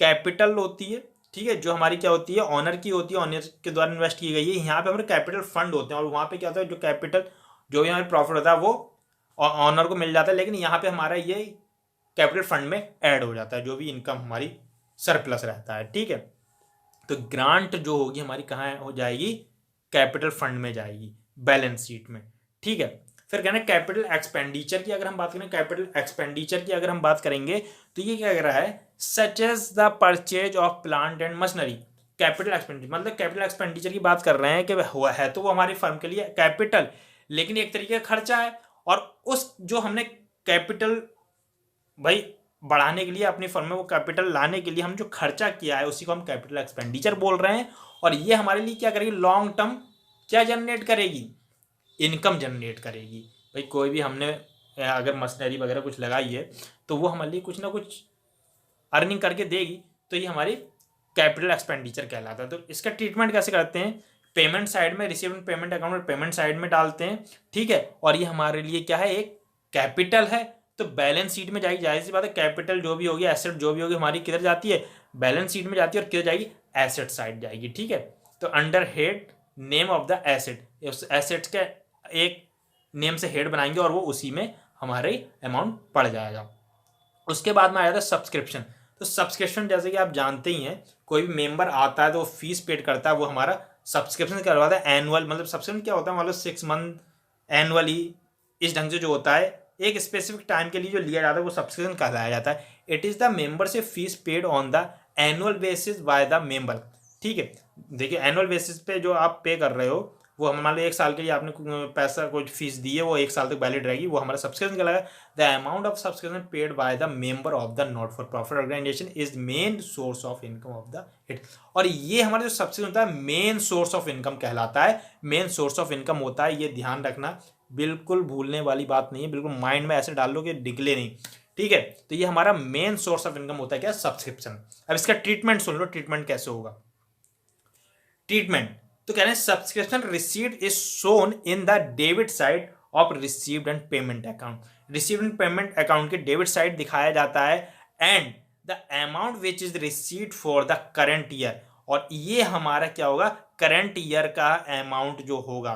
कैपिटल होती है, ठीक है, जो हमारी क्या होती है, ऑनर की होती है, ऑनर के द्वारा इन्वेस्ट की गई है। यहाँ पे हमारे कैपिटल फंड होते हैं, और वहाँ पे क्या होता है, जो कैपिटल जो भी हमारे प्रॉफिट होता है वो ऑनर को मिल जाता है, लेकिन यहाँ पे हमारा ये कैपिटल फंड में ऐड हो जाता है, जो भी इनकम हमारी सरप्लस रहता है, ठीक है। तो ग्रांट जो होगी हमारी कहाँ हो जाएगी, कैपिटल फंड में जाएगी, बैलेंस शीट में, ठीक है। फिर कहना कैपिटल एक्सपेंडिचर की अगर हम बात करें, कैपिटल एक्सपेंडिचर की अगर हम बात करेंगे तो ये क्या कह रहा है, such as the purchase of plant and machinery. Capital expenditure मतलब कैपिटल एक्सपेंडिचर की बात कर रहे हैं कि हुआ है तो वो हमारी फर्म के लिए कैपिटल, लेकिन एक तरीके का खर्चा है, और उस जो हमने कैपिटल भाई बढ़ाने के लिए अपनी फर्म में वो कैपिटल लाने के लिए हम जो खर्चा किया है उसी को हम कैपिटल एक्सपेंडिचर बोल रहे हैं। और ये हमारे लिए क्या करेगी, लॉन्ग टर्म क्या जनरेट करेगी, इनकम जनरेट करेगी। भाई कोई भी हमने अगर मशीनरी वगैरह कुछ लगाई है तो वो हमारे लिए कुछ ना कुछ अर्निंग करके देगी, तो ये हमारी कैपिटल एक्सपेंडिचर कहलाता है। तो इसका ट्रीटमेंट कैसे करते हैं पेमेंट साइड में, रिसीव्ड पेमेंट अकाउंट में पेमेंट साइड में डालते हैं, ठीक है। और ये हमारे लिए क्या है, एक कैपिटल है, तो बैलेंस शीट में जाएगी। जाहिर सी बात है, कैपिटल जो भी होगी, एसेट जो भी होगी हमारी किधर जाती है, बैलेंस शीट में जाती है, और किधर जाएगी, एसेट साइड जाएगी, ठीक है। तो under head name of the asset, उस एसेट के एक नेम से हेड बनाएंगे और वो उसी में हमारे अमाउंट पड़ जाएगा। उसके बाद में आ जाता है सब्सक्रिप्शन। तो सब्सक्रिप्शन जैसे कि आप जानते ही हैं, कोई भी मेंबर आता है तो वो फीस पेड करता है, वो हमारा सब्सक्रिप्शन करवाता है एनुअल। मतलब सब्सक्रिप्शन क्या होता है, मतलब 6 मंथ एनुअली, इस ढंग से जो होता है एक स्पेसिफिक टाइम के लिए जो लिया जाता है वो सब्सक्रिप्शन कहलाया जाता है। It is the membership fees paid on the annual basis bye the member, ठीक है। देखिए एनुअल बेसिस पे जो आप पे कर रहे हो, वो हम मान लो 1 साल के लिए आपने पैसा कुछ फीस दी है, वो 1 साल तक वैलिड रहेगी, वो हमारा सब्सक्रिप्शन कहलाएगा। The amount of subscription paid by the member of the not for profit organisation is main source of income of the it. और ये हमारा जो सब्सक्रिप्शन होता है मेन सोर्स ऑफ इनकम कहलाता है, मेन सोर्स ऑफ इनकम होता है, ये ध्यान रखना, बिल्कुल भूलने वाली बात नहीं है, बिल्कुल माइंड में ऐसे डाल लो कि डिगले नहीं, ठीक है। तो ये हमारा मेन सोर्स ऑफ इनकम होता है क्या, सब्सक्रिप्शन। अब इसका ट्रीटमेंट सुन लो, ट्रीटमेंट कैसे होगा। ट्रीटमेंट तो कह रहे हैं subscription received is shown in the debit side of received and payment account. Received and payment account के डेबिट साइड दिखाया जाता है, and the amount which is received for the current year. और ये हमारा क्या होगा, करंट ईयर का अमाउंट जो होगा,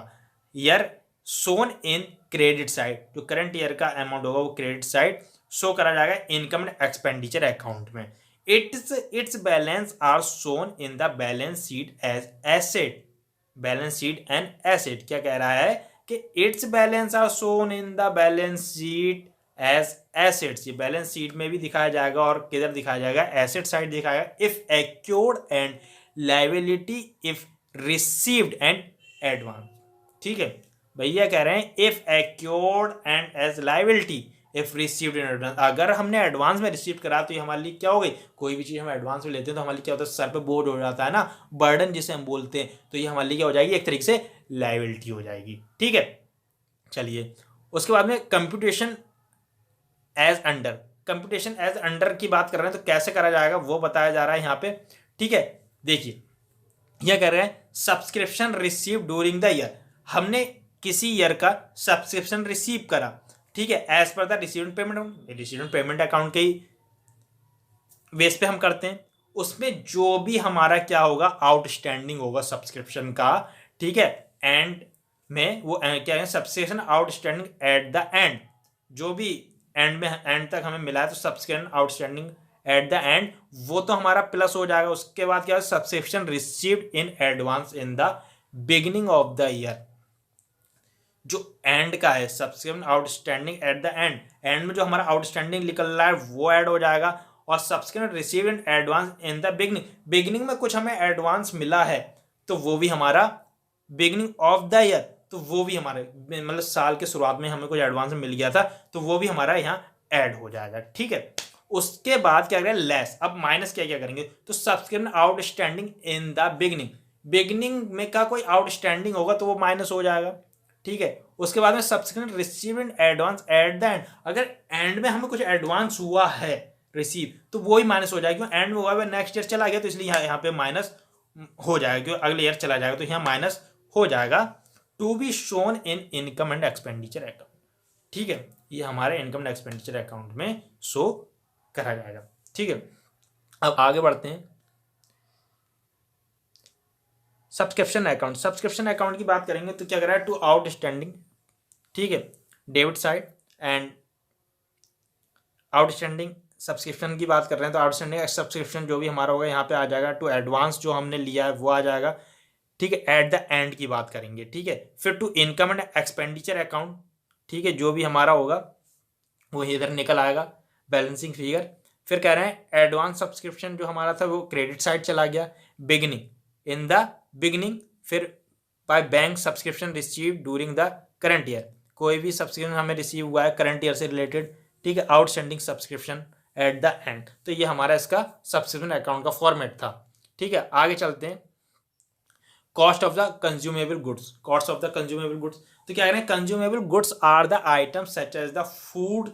year shown in credit side, जो करंट ईयर का अमाउंट होगा वो क्रेडिट साइड शो करा जाएगा इनकम एंड एक्सपेंडिचर अकाउंट में। its balance are shown in the balance sheet as asset। Balance sheet and asset क्या कह रहा है कि its balance are shown in the balance sheet as assets. ये balance sheet में भी दिखाया जाएगा और किधर दिखाया जाएगा, एसेट साइड दिखाएगा। If accrued and liability if received and advance, ठीक है। भैया कह रहे हैं if accrued and as liability if received in advance. अगर हमने एडवांस में रिसीव करा तो ये हमारे लिए क्या हो गई, कोई भी चीज़ हम एडवांस में लेते हैं तो हमारे लिए क्या होता है, सर पे बोझ हो जाता है ना, बर्डन जिसे हम बोलते हैं, तो ये हमारे लिए क्या हो जाएगी, एक तरीके से लायबिलिटी हो जाएगी, ठीक है। चलिए उसके बाद में computation as under. Computation as under की बात कर रहे हैं तो कैसे करा जाएगा वो बताया जा रहा है यहाँ पे, ठीक है। देखिए यह कह रहे हैं subscription receive during the year. हमने किसी ईयर का सब्सक्रिप्शन रिसीव करा, ठीक है, as per the received payment. Received payment account के बेस पे हम करते हैं। उसमें जो भी हमारा क्या होगा, आउटस्टैंडिंग होगा सब्सक्रिप्शन का, ठीक है, एंड में वो क्या है, subscription outstanding at the and, जो भी एंड में एंड तक हमें मिला है तो subscription outstanding at the and, वो तो हमारा प्लस हो जाएगा। उसके बाद क्या है, subscription received in advance in the beginning of the year, जो एंड का है, subscription outstanding at the and, and में जो हमारा आउटस्टैंडिंग निकल रहा है वो ऐड हो जाएगा। और subscription received in advance in the beginning, beginning में कुछ हमें एडवांस मिला है तो वो भी हमारा बिगनिंग ऑफ द ईयर, तो वो भी हमारे मतलब साल के शुरुआत में हमें कुछ एडवांस मिल गया था तो वो भी हमारा यहाँ ऐड हो जाएगा, ठीक है। उसके बाद क्या करें, लेस। अब माइनस क्या क्या करेंगे, तो subscription outstanding in the beginning, beginning में का कोई आउटस्टैंडिंग होगा तो वो माइनस हो जाएगा, ठीक है। उसके बाद में subscription receive in advance at the and, अगर एंड में हमें कुछ एडवांस हुआ है रिसीव तो वो ही माइनस हो जाएगा, क्यों एंड में हुआ है नेक्स्ट ईयर चला गया तो इसलिए यहाँ पे माइनस हो जाएगा, क्यों अगले ईयर चला जाएगा तो यहाँ माइनस हो जाएगा। To be shown in income and expenditure account, ठीक है, ये हमारे इनकम एंड एक्सपेंडिचर अकाउंट में शो करा जाएगा, ठीक है। अब आगे बढ़ते हैं, सब्सक्रिप्शन अकाउंट। सब्सक्रिप्शन अकाउंट की बात करेंगे तो क्या कर रहा है, टू आउटस्टैंडिंग, ठीक है, debit side and outstanding subscription की बात कर रहे हैं तो आउटस्टैंडिंग सब्सक्रिप्शन जो भी हमारा होगा यहाँ पे आ जाएगा, टू एडवांस जो हमने लिया है वो आ जाएगा, ठीक है। एट द एंड की बात करेंगे, ठीक है। फिर to income and expenditure account, ठीक है, जो भी हमारा होगा वो इधर निकल आएगा बैलेंसिंग फिगर। फिर कह रहे हैं एडवांस सब्सक्रिप्शन जो हमारा था वो क्रेडिट साइड चला गया, बिगनिंग इन द बिगनिंग। फिर by bank subscription receive during the current year, कोई भी सब्सक्रिप्शन हमें रिसीव हुआ है करंट ईयर से रिलेटेड, ठीक है, outstanding subscription eight the and. तो ये हमारा इसका सब्सक्रिप्शन अकाउंट का फॉर्मेट था, ठीक है। आगे चलते हैं, cost of the consumable goods. Cost of the consumable goods तो क्या कह रहे हैं, consumable goods are the items such as the food,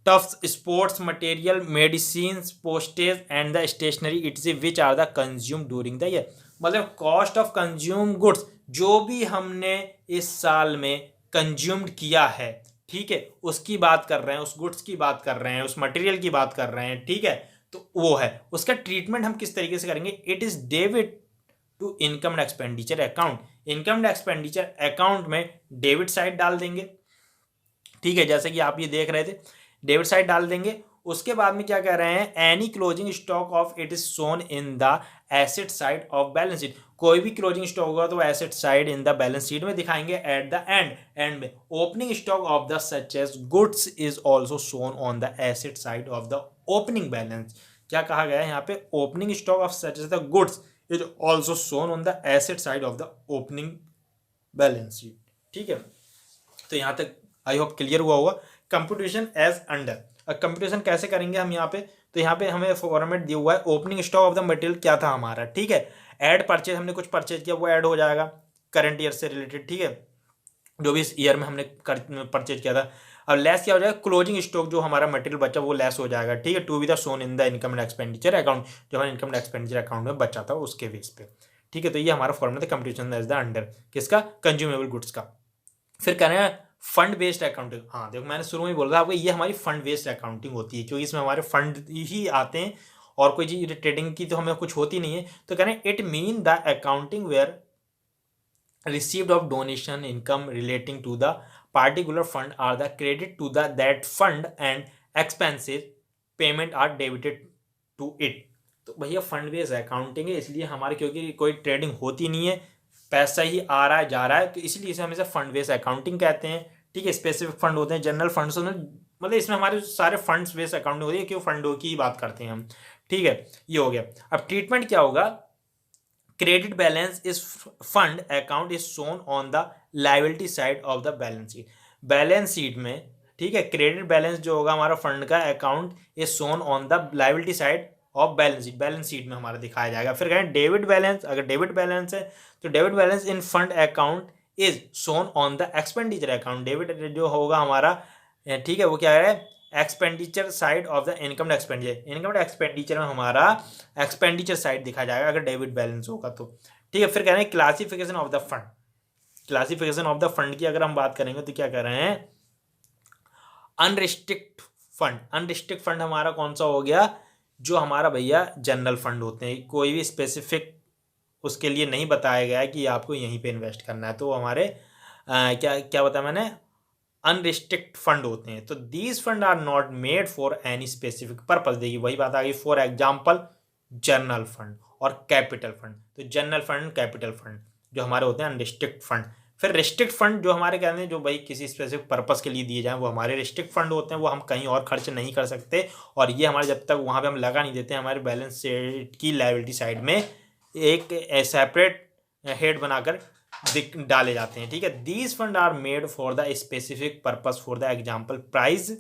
tuffs, sports material, medicine, postage and the stationery its which are the consume during the year. मतलब cost of consume goods, जो भी हमने इस साल में कंज्यूम्ड किया है, ठीक है, उसकी बात कर रहे हैं, उस गुड्स की बात कर रहे हैं, उस मटेरियल की बात कर रहे हैं, ठीक है। तो वो है उसका ट्रीटमेंट हम किस तरीके से करेंगे, it is debit to income and expenditure account. Income and expenditure account में डेबिट साइड डाल देंगे, ठीक है, जैसे कि आप ये देख रहे थे, डेबिट साइड डाल देंगे। उसके बाद में क्या कह रहे हैं, any closing stock of it is shown in the asset side of balance sheet. कोई भी क्लोजिंग स्टॉक होगा तो asset side in the balance sheet में दिखाएंगे एट द एंड में। Opening stock of the such as goods is also shown on the asset side of the opening balance. क्या कहा गया है यहाँ पे, opening stock of such as the goods is also shown on the asset side of the opening balance sheet, ठीक है। तो यहाँ तक आई होप क्लियर हुआ होगा। कंप्यूटेशन एज अंडर, अब कंप्यूटेशन कैसे करेंगे हम यहाँ पे, तो यहाँ पे हमें फॉर्मेट दिया हुआ है, opening stock of the material क्या था हमारा, ठीक है, ऐड परचेज, हमने कुछ परचेज किया वो ऐड हो जाएगा करंट ईयर से रिलेटेड, ठीक है, जो भी इस ईयर में हमने परचेज किया था। अब लेस क्या हो जाएगा, क्लोजिंग स्टॉक जो हमारा मटेरियल बचा वो लेस हो जाएगा, ठीक है, to be the shown in the income and expenditure account, जो हमारे इनकम एंड एक्सपेंडिचर अकाउंट में बचा था उसके बेस पे, ठीक है। तो ये हमारा फॉर्मूला था कंप्यूटेशन एज द अंडर किसका, कंज्यूमेबल गुड्स का। फिर कह रहे हैं फंड बेस्ड अकाउंटिंग। हाँ देखो मैंने शुरू में बोला था आपको, ये हमारी फंड बेस्ड अकाउंटिंग होती है, क्योंकि इसमें हमारे फंड ही आते हैं और कोई चीज ट्रेडिंग की तो हमें कुछ होती नहीं है। तो कह रहे हैं it mean the accounting where received of donation income relating to the particular fund are the credit to the that fund and expenses payment are debited to it। तो भैया फंड बेस अकाउंटिंग है, इसलिए हमारे क्योंकि कोई trading होती नहीं है, पैसा ही आ रहा है जा रहा है, तो इसलिए इसे हमेशा फंड बेस अकाउंटिंग कहते हैं, ठीक है। स्पेसिफिक फंड होते हैं, जनरल फंड्स में, मतलब इसमें हमारे सारे फंड्स बेस अकाउंटिंग होती है, क्यों फंडों की बात करते हैं हम, ठीक है। ये हो गया। अब ट्रीटमेंट क्या होगा, credit balance is fund account is shown on the liability side of the balance sheet. Balance sheet में, ठीक है, क्रेडिट बैलेंस जो होगा हमारा फंड का account is shown on the liability side of balance sheet में हमारा दिखाया जाएगा। फिर कहें डेबिट बैलेंस, अगर डेबिट बैलेंस है तो debit balance in fund account is shown on the expenditure account. Debit जो होगा हमारा, ठीक है, वो क्या है, expenditure side of the income expenditure. Income expenditure में हमारा एक्सपेंडिचर साइड दिखा जाएगा अगर डेबिट बैलेंस होगा तो, ठीक है। फिर कह रहे हैं classification of the fund. Classification of the fund की अगर हम बात करेंगे तो क्या कह रहे हैं, अनरिस्ट्रिक्ट फंड। अनरिस्ट्रिक्ट फंड हमारा कौन सा हो गया, जो हमारा भैया जनरल फंड होते हैं, कोई भी स्पेसिफिक उसके लिए नहीं बताया गया है कि आपको यहीं पे इन्वेस्ट करना है, तो हमारे क्या क्या बताया मैंने, अनरिस्ट्रिक्ट फंड होते हैं। तो these fund are not made for any specific purpose. देखिए वही बात आ गई, फॉर एग्जाम्पल जनरल फंड और कैपिटल फंड। तो जनरल फंड, कैपिटल फंड जो हमारे होते हैं अनरिस्ट्रिक्ट फंड। फिर रिस्ट्रिक्ट फंड जो हमारे कहते हैं जो भाई किसी स्पेसिफिक पर्पस के लिए दिए जाएं, वो हमारे रिस्ट्रिक्ट फंड होते हैं, वो हम कहीं और खर्च नहीं कर सकते, और ये हमारे जब तक वहाँ पे हम लगा नहीं देते हमारे बैलेंस शीट की लायबिलिटी साइड में एक सेपरेट हेड बनाकर डाले जाते हैं, ठीक है। These fund are made for the specific purpose, for the example prize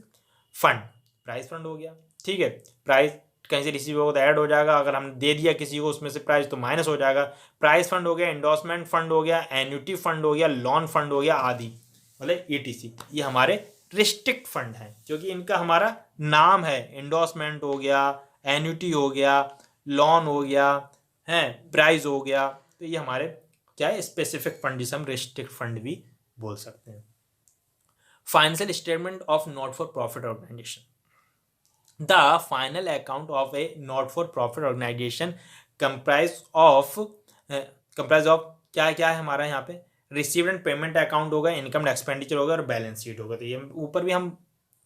fund. Prize fund हो गया, ठीक है, प्राइज कहीं से रिसीव होगा तो ऐड हो जाएगा, अगर हम दे दिया किसी को उसमें से प्राइस तो माइनस हो जाएगा। प्राइस फंड हो गया, एंडोर्समेंट फंड हो गया, एन्युटी फंड हो गया, लोन फंड हो गया आदि, मतलब ईटीसी। ये हमारे रिस्ट्रिक्ट फंड हैं, क्योंकि इनका हमारा नाम है, एंडोर्समेंट हो गया, एन्युटी हो गया, लोन हो गया है, प्राइज हो गया, तो ये हमारे क्या है, स्पेसिफिक फंड, जिसे हम रिस्ट्रिक्ट फंड भी बोल सकते हैं। Financial statement of not for profit organisation. The final account of a not-for-profit organization comprise of क्या क्या है हमारा यहाँ पे, रिसीव्ड एंड पेमेंट अकाउंट होगा, इनकम एक्सपेंडिचर होगा और बैलेंस शीट होगा। तो ये ऊपर भी हम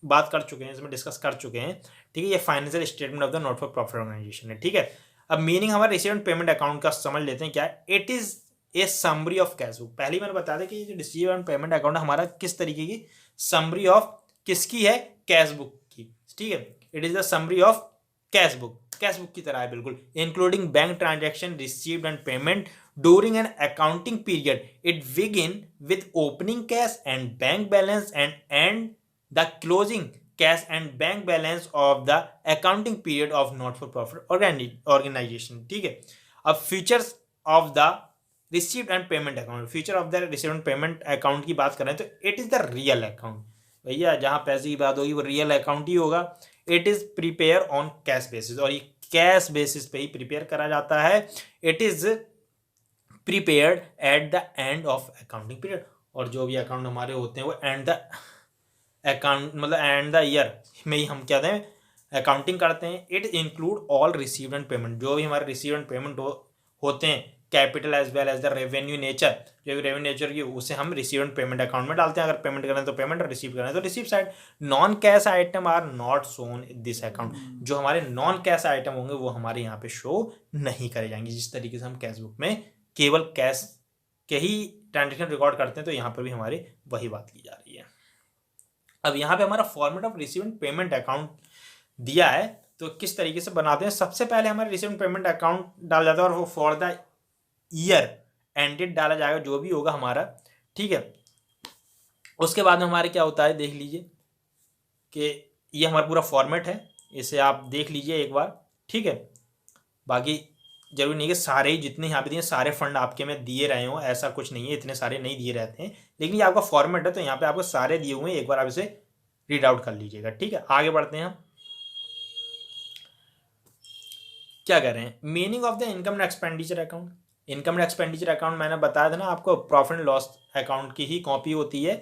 बात कर चुके हैं, इसमें डिस्कस कर चुके हैं, ठीक है। ये financial statement of the not for profit organisation है, ठीक है। अब मीनिंग हमारा रिसीव एंड पेमेंट अकाउंट का समझ लेते हैं क्या है। It is a summary of cash book. पहले मैंने बता दें कि जो रिसीव एंड पेमेंट अकाउंट हमारा किस तरीके की समरी ऑफ किसकी है, कैश बुक की, ठीक है। It is the summary of cash book, cash book की तरह है बिल्कुल, including bank transaction, received and payment during an accounting period. It begin with opening cash and bank balance and the closing cash and bank balance of the accounting period of not for profit organisation, ठीक है। अब features of the received and payment account, feature of the received and payment account की बात करें तो it is the real account. भैया जहां पैसे की बात होगी वो रियल अकाउंट ही होगा। It is prepare on cash basis, और ये कैश बेसिस पे ही प्रिपेयर करा जाता है। It is prepared at the end of accounting period. और जो भी अकाउंट हमारे होते हैं वो एंड द अकाउंट मतलब एंड द ईयर में ही हम क्या दें अकाउंटिंग करते हैं। It include all received and payment, जो भी हमारे रिसीव एंड पेमेंट होते हैं capital as well as the revenue nature, जो भी रेवेन्यू नेचर की उसे हम रिसीव एंड पेमेंट अकाउंट में डालते हैं। अगर पेमेंट करें तो पेमेंट और रिसीव करें तो receive side. Non cash item are not shown in this account, जो हमारे नॉन कैश आइटम होंगे वो हमारे यहाँ पे शो नहीं करे जाएंगे। जिस तरीके से हम कैश बुक में केवल कैश के ही ट्रांजेक्शन रिकॉर्ड करते हैं तो यहाँ पर भी हमारी वही बात की जा रही है। अब यहाँ पे हमारा format of receive and payment account दिया है, तो किस तरीके से बनाते हैं। सबसे पहले हमारे रिसीव एंड पेमेंट अकाउंट डाल जाता है और वो फॉर द ईयर एंडेड डाला जाएगा जो भी होगा हमारा, ठीक है। उसके बाद में हमारे क्या होता है देख लीजिए कि ये हमारा पूरा फॉर्मेट है, इसे आप देख लीजिए एक बार, ठीक है। बाकी जरूरी नहीं कि सारे ही जितने यहाँ पे दिए सारे फंड आपके में दिए रहे हों, ऐसा कुछ नहीं है, इतने सारे नहीं दिए रहते हैं, लेकिन ये आपका फॉर्मेट है तो यहाँ पे आपको सारे दिए हुए हैं। एक बार आप इसे रीड आउट कर लीजिएगा, ठीक है। आगे बढ़ते हैं हम क्या कर रहे हैं। Meaning of the income and expenditure account. Income and expenditure account मैंने बताया था ना आपको, प्रॉफिट एंड लॉस अकाउंट की ही कॉपी होती है।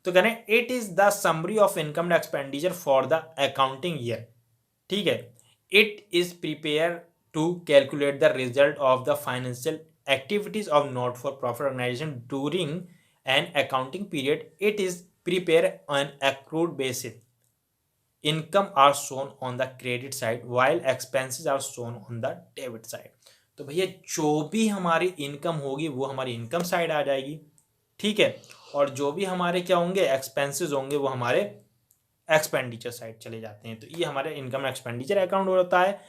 तो कह रहे हैं it is the summary of income and expenditure for the accounting year, ठीक है। It is prepare to calculate the result of the financial activities of not for profit organisation during an accounting period. It is prepare on accrued basis. Income are shown on the credit side while expenses are shown on the debit side. तो भैया जो भी हमारी income होगी वो हमारी income side आ जाएगी, ठीक है। और जो भी हमारे क्या होंगे एक्सपेंसेस होंगे वो हमारे एक्सपेंडिचर साइड चले जाते हैं। तो ये हमारे इनकम एंड एक्सपेंडिचर अकाउंट होता है।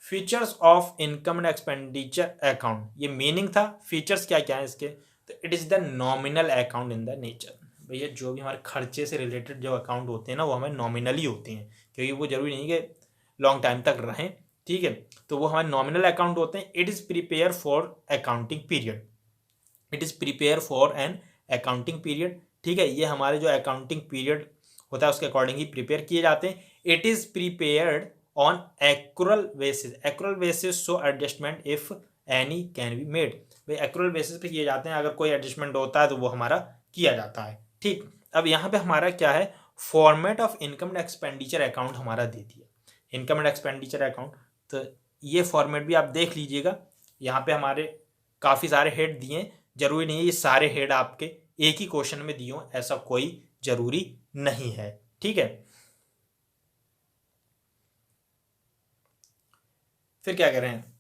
Features of income and expenditure account, ये मीनिंग था। फीचर्स क्या क्या है इसके, तो it is the nominal account in the nature. भैया जो भी हमारे खर्चे से रिलेटेड जो अकाउंट होते हैं ना वो हमें नॉमिनली होते हैं, क्योंकि वो जरूरी नहीं कि लॉन्ग टाइम तक रहें, ठीक है। तो वो हमारे नॉमिनल अकाउंट होते हैं। It is prepare for accounting period. It is prepare for an accounting period, ठीक है। ये हमारे जो अकाउंटिंग पीरियड होता है उसके अकॉर्डिंग ही प्रिपेयर किए जाते हैं। It is prepared on accrual basis. Accrual basis so adjustment if any can be made. भाई एक्रूअल बेसिस पे किए जाते हैं, अगर कोई एडजस्टमेंट होता है तो वो हमारा किया जाता है, ठीक। अब यहाँ पे हमारा क्या है, format of income and expenditure account हमारा दे दिया, इनकम एंड एक्सपेंडिचर अकाउंट। तो ये फॉर्मेट भी आप देख लीजिएगा। यहाँ पे हमारे काफ़ी सारे हेड दिए हैं, जरूरी नहीं है ये सारे हेड आपके एक ही क्वेश्चन में दिए हों, ऐसा कोई जरूरी नहीं है, ठीक है। फिर क्या कह रहे हैं,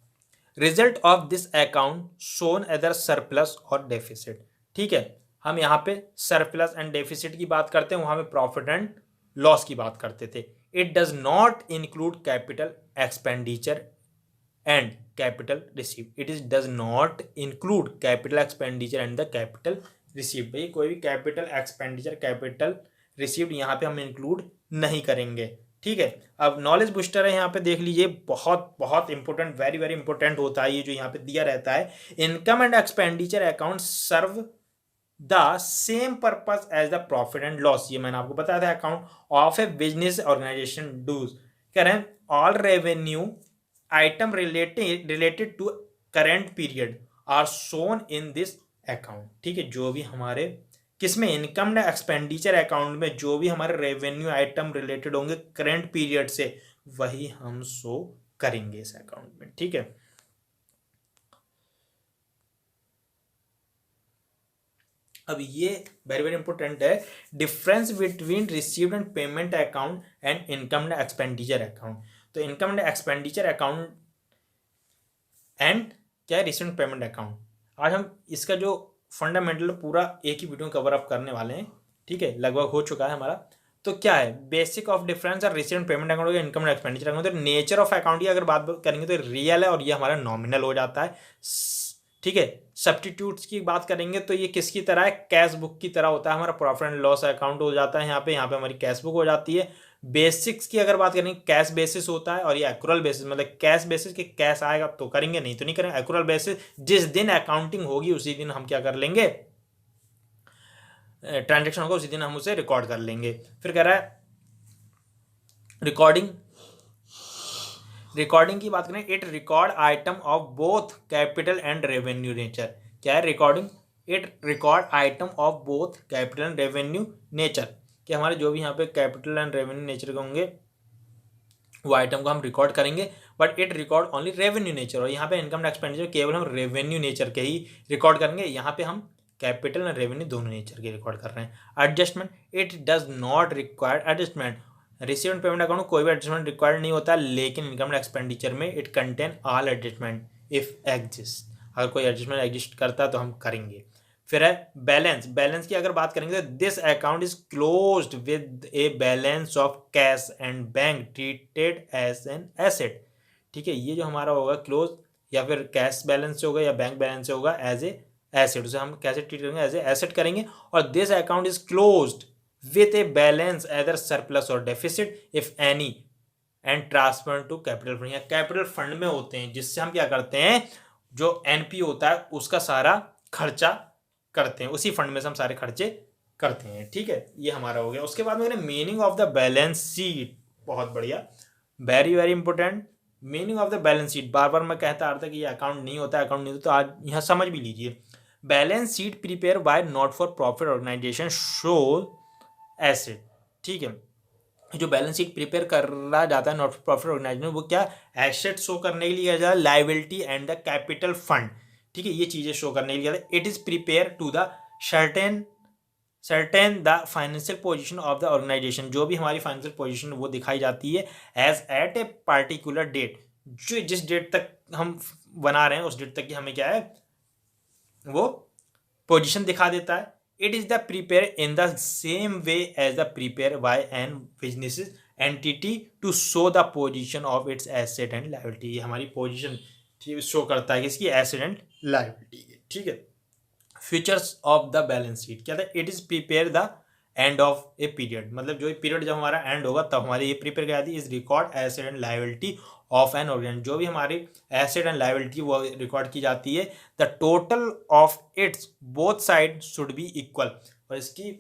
result of this account shown either surplus और डेफिसिट, ठीक है। हम यहाँ पे सरप्लस एंड डेफिसिट की बात करते हैं, वहां पे प्रॉफिट एंड लॉस की बात करते थे। It does not include capital expenditure and capital receive. It is does not include capital expenditure and the capital receive. भाई कोई भी कैपिटल एक्सपेंडिचर कैपिटल रिसीव्ड यहाँ पे हम इंक्लूड नहीं करेंगे, ठीक है। अब नॉलेज बूस्टर है, यहाँ पे देख लीजिए, बहुत बहुत इंपॉर्टेंट, वेरी वेरी इंपॉर्टेंट होता है ये जो यहाँ पे दिया रहता है। Income and expenditure account serve the same purpose as the profit and loss. ये मैंने आपको बताया था, account of a business organisation does. कह रहे हैं all revenue item related to current period are shown in this account, ठीक है। जो भी हमारे किसमें, इनकम एंड एक्सपेंडिचर अकाउंट में जो भी हमारे रेवेन्यू आइटम रिलेटेड होंगे करंट पीरियड से, वही हम शो करेंगे इस अकाउंट में, ठीक है। अब ये वेरी वेरी इंपॉर्टेंट है, difference between received and payment account and income and expenditure account. तो income and expenditure account and क्या है, रिसीव्ड पेमेंट अकाउंट। आज हम इसका जो फंडामेंटल पूरा एक ही वीडियो कवर अप करने वाले हैं, ठीक है, लगभग हो चुका है हमारा। तो क्या है बेसिक ऑफ डिफरेंस और रिसीव्ड पेमेंट अकाउंट और इनकम एंड एक्सपेंडिचर अकाउंट। तो नेचर ऑफ अकाउंट की अगर बात करेंगे तो रियल है और ये हमारा नॉमिनल हो जाता है, ठीक है। सब्स्टिट्यूट्स की बात करेंगे तो ये किसकी तरह है, कैश बुक की तरह होता है, हमारा प्रॉफिट एंड लॉस अकाउंट हो जाता है यहाँ पे हमारी कैश बुक हो जाती है। बेसिक्स की अगर बात करेंगे कैश बेसिस होता है और ये एक्रूअल बेसिस, मतलब कैश बेसिस के कैश आएगा तो करेंगे, नहीं तो नहीं करेंगे। एक्रूअल बेसिस जिस दिन अकाउंटिंग होगी उसी दिन हम क्या कर लेंगे, ट्रांजेक्शन होगा उसी दिन हम उसे रिकॉर्ड कर लेंगे। फिर कह रहा है रिकॉर्डिंग की बात करें, it record item of both capital and revenue nature. क्या है, recording it record item of both capital and revenue nature, कि हमारे जो भी यहाँ पे कैपिटल एंड रेवेन्यू नेचर के होंगे वो आइटम को हम रिकॉर्ड करेंगे, but it record only revenue nature, और यहाँ पे इनकम एंड एक्सपेंडिचर केवल हम रेवेन्यू नेचर के ही रिकॉर्ड करेंगे, यहाँ पे हम कैपिटल एंड रेवेन्यू दोनों नेचर के रिकॉर्ड कर रहे हैं। Adjustment, it does not require adjustment, receive and payment account में कोई भी एडजस्टमेंट रिक्वायर्ड नहीं होता, लेकिन इनकम एंड एक्सपेंडिचर में it contain all adjustment if exist, अगर कोई एडजस्टमेंट एग्जिस्ट करता है तो हम करेंगे। फिर है बैलेंस, बैलेंस की अगर बात करेंगे तो this account is closed with a balance of cash and bank treated as an asset, ठीक है, ये जो हमारा होगा क्लोज, या फिर कैश बैलेंस से होगा या बैंक बैलेंस से होगा एज ए एसेट, उसे हम कैसे ट्रीट करेंगे, एज ए एसेट करेंगे। और this account is closed with a balance either surplus और deficit if any and transfer to capital fund, या कैपिटल फंड में होते हैं, जिससे हम क्या करते हैं, जो एनपी होता है उसका सारा खर्चा करते हैं, उसी फंड में से हम सारे खर्चे करते हैं, ठीक है, ये हमारा हो गया। उसके बाद में meaning of the balance sheet, बहुत बढ़िया, very very important, meaning of the balance sheet, बार बार मैं कहता आ रहा था कि ये अकाउंट नहीं होता, अकाउंट नहीं होता, तो आज यहाँ समझ भी लीजिए। Balance sheet prepare by not for profit organisation show asset, ठीक है, जो बैलेंस शीट प्रिपेयर करा जाता है नॉट फॉर प्रॉफिट ऑर्गेनाइजेशन, वो क्या एसेट शो करने के लिए किया जाता है, liability and the capital fund, ठीक है, ये चीजें शो करने के लिए किया जाता है। It is prepare to the certain the financial position of the organisation, जो भी हमारी फाइनेंशियल पोजीशन वो दिखाई जाती है as at a particular date, जो जिस डेट तक हम बना रहे हैं उस डेट तक की हमें क्या है वो पोजीशन दिखा देता है। It is the prepare in the same way as the prepare by an business entity to show the position of its asset and liability, ये हमारी पोजीशन शो करता है किसकी, एसेट एंड लायबिलिटी, ठीक है। Features of the balance sheet क्या था, it is prepare the end of a period, मतलब जो पीरियड जब हमारा एंड होगा तब हमारे ये प्रिपेयर क्या थी, is record asset and liability of an organisation, जो भी हमारी एसेट एंड लायबिलिटी वो रिकॉर्ड की जाती है, the total of its both side should be equal, और इसकी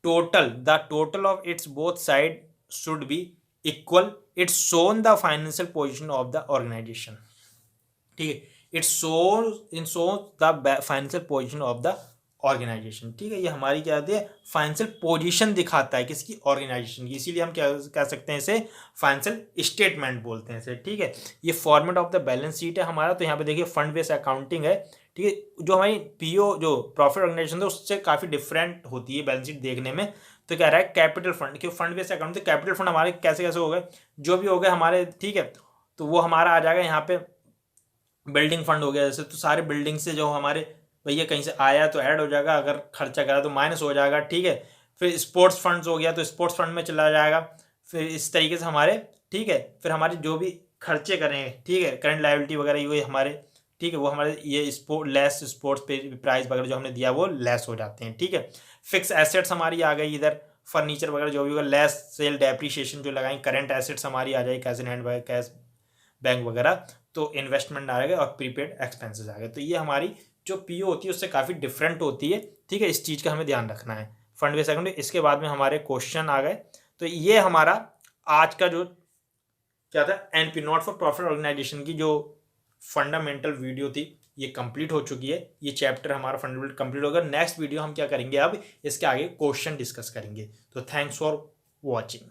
the total of its both side should be equal, it's shown the financial position of the organisation, ठीक है, it shows the financial position of the organisation, ठीक है, ये हमारी क्या होती है, फाइनेंशियल पोजीशन दिखाता है किसकी, ऑर्गेनाइजेशन की, इसीलिए हम क्या कह सकते हैं इसे फाइनेंशियल स्टेटमेंट बोलते हैं इसे, ठीक है। ये format of the balance sheet है हमारा, तो यहाँ पे देखिए फंड बेस्ड अकाउंटिंग है, ठीक है, जो हमारी पीओ जो प्रॉफिट ऑर्गेनाइजेशन है उससे काफ़ी डिफरेंट होती है बैलेंस शीट देखने में। तो क्या रहा है, कैपिटल फंड, क्यों फंड बेस्ड अकाउंट, तो कैपिटल फंड हमारे कैसे कैसे हो गए, जो भी हो गए हमारे, ठीक है, तो वो हमारा आ जाएगा यहाँ पे बिल्डिंग फंड हो गया जैसे, तो सारे बिल्डिंग से जो हमारे भैया कहीं से आया तो ऐड हो जाएगा, अगर खर्चा करा तो माइनस हो जाएगा, ठीक है। फिर स्पोर्ट्स फंड्स हो गया तो स्पोर्ट्स फंड में चला जाएगा, फिर इस तरीके से हमारे, ठीक है, फिर हमारे जो भी खर्चे करें, ठीक है, करंट लायबिलिटी वगैरह ये हमारे, ठीक है, वो हमारे ये स्पोर्ट्स पे प्राइस वगैरह जो हमने दिया वो लेस हो जाते हैं, ठीक है। फिक्स एसेट्स हमारी आ गई इधर, फर्नीचर वगैरह जो भी होगा, लेस सेल डेप्रीशिएशन जो लगाएं, करंट एसेट्स हमारी आ जाएगी, cash in hand, cash bank वगैरह, तो इन्वेस्टमेंट आ गए और प्रीपेड एक्सपेंसेस आ गए। तो ये हमारी जो पीओ होती है उससे काफ़ी डिफरेंट होती है, ठीक है, इस चीज़ का हमें ध्यान रखना है। फंड बेस्ड अकाउंटिंग, इसके बाद में हमारे क्वेश्चन आ गए। तो ये हमारा आज का जो क्या था, NP not for profit organisation की जो फंडामेंटल वीडियो थी ये कंप्लीट हो चुकी है, ये चैप्टर हमारा फंडामेंटल कंप्लीट होगा। नेक्स्ट वीडियो हम क्या करेंगे, अब इसके आगे क्वेश्चन डिस्कस करेंगे। तो थैंक्स फॉर वॉचिंग।